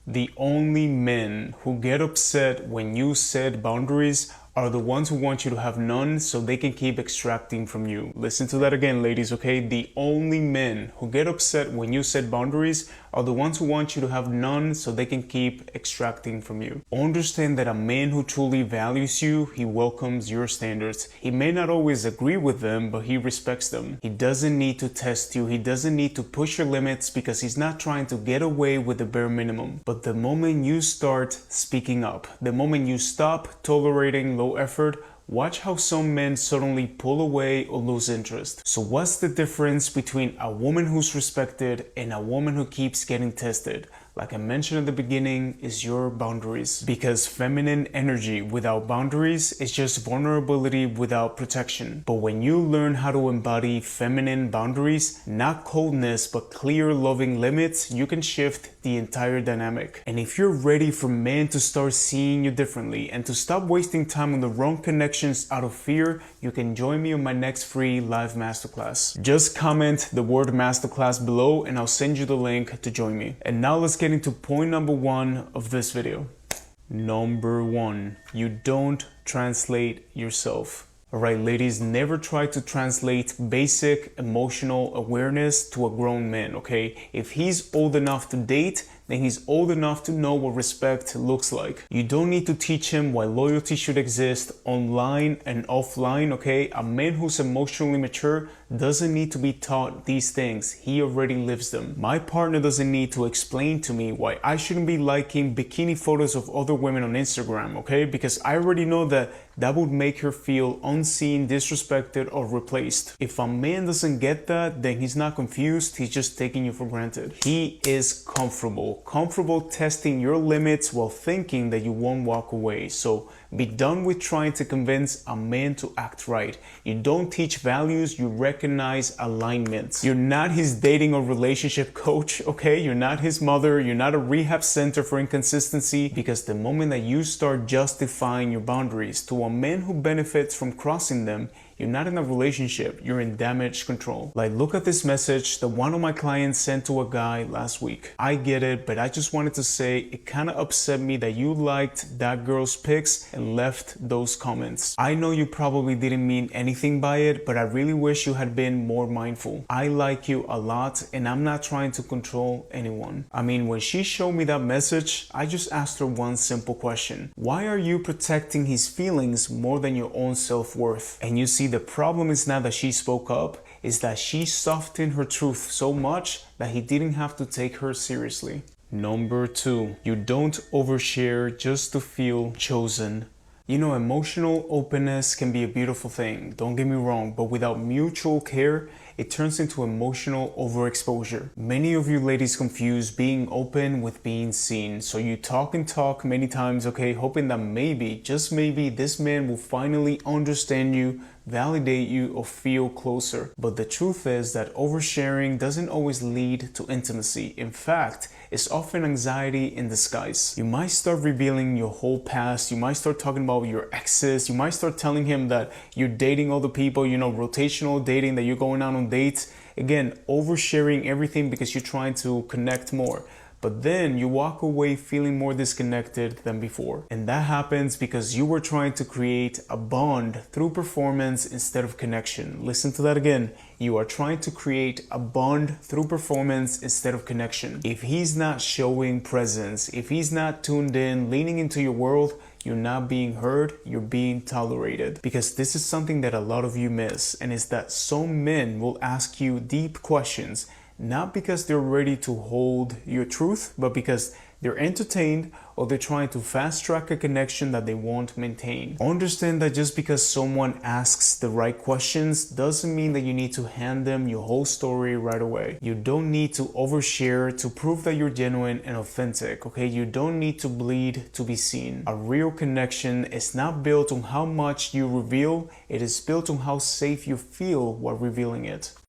The only men who get upset when you set boundaries are the ones who want you to have none so they can keep extracting from you. Listen to that again, ladies, okay? The only men who get upset when you set boundaries are the ones who want you to have none so they can keep extracting from you. Understand that a man who truly values you, he welcomes your standards. He may not always agree with them, but he respects them. He doesn't need to test you. He doesn't need to push your limits because he's not trying to get away with the bare minimum. But the moment you start speaking up, the moment you stop tolerating low effort, watch how some men suddenly pull away or lose interest. So what's the difference between a woman who's respected and a woman who keeps getting tested? Like I mentioned at the beginning, is your boundaries. Because feminine energy without boundaries is just vulnerability without protection. But when you learn how to embody feminine boundaries, not coldness, but clear, loving limits, you can shift the entire dynamic. And if you're ready for men to start seeing you differently and to stop wasting time on the wrong connections out of fear, you can join me on my next free live masterclass. Just comment the word masterclass below and I'll send you the link to join me. And now let's get into point number 1 of this video. Number 1, you don't translate yourself. Alright, ladies, never try to translate basic emotional awareness to a grown man, okay? If he's old enough to date, then he's old enough to know what respect looks like. You don't need to teach him why loyalty should exist online and offline, okay? A man who's emotionally mature doesn't need to be taught these things. He already lives them. My partner doesn't need to explain to me why I shouldn't be liking bikini photos of other women on Instagram, okay? Because I already know that would make her feel unseen, disrespected, or replaced. If a man doesn't get that, then he's not confused, he's just taking you for granted. He is comfortable testing your limits while thinking that you won't walk away. So be done with trying to convince a man to act right. You don't teach values, you recognize alignments. You're not his dating or relationship coach, okay? You're not his mother, you're not a rehab center for inconsistency, because the moment that you start justifying your boundaries to a man who benefits from crossing them, you're not in a relationship, you're in damage control. Like, look at this message that one of my clients sent to a guy last week. I get it, but I just wanted to say it kind of upset me that you liked that girl's pics and left those comments. I know you probably didn't mean anything by it, but I really wish you had been more mindful. I like you a lot and I'm not trying to control anyone. I mean, when she showed me that message, I just asked her one simple question. Why are you protecting his feelings more than your own self-worth? And you see, the problem is not that she spoke up, is that she softened her truth so much that he didn't have to take her seriously. Number 2, you don't overshare just to feel chosen. You know, emotional openness can be a beautiful thing, don't get me wrong, but without mutual care, it turns into emotional overexposure. Many of you ladies confuse being open with being seen. So you talk and talk many times, okay, hoping that maybe, just maybe, this man will finally understand you, validate you, or feel closer. But the truth is that oversharing doesn't always lead to intimacy. In fact, it's often anxiety in disguise. You might start revealing your whole past. You might start talking about your exes. You might start telling him that you're dating other people, you know, rotational dating, that you're going out on dates. Again, oversharing everything because you're trying to connect more. But then you walk away feeling more disconnected than before. And that happens because you were trying to create a bond through performance instead of connection. Listen to that again. You are trying to create a bond through performance instead of connection. If he's not showing presence, if he's not tuned in, leaning into your world, you're not being heard, you're being tolerated. Because this is something that a lot of you miss, and it's that some men will ask you deep questions, not because they're ready to hold your truth, but because they're entertained or they're trying to fast track a connection that they won't maintain. Understand that just because someone asks the right questions doesn't mean that you need to hand them your whole story right away. You don't need to overshare to prove that you're genuine and authentic, okay? You don't need to bleed to be seen. A real connection is not built on how much you reveal, it is built on how safe you feel while revealing it.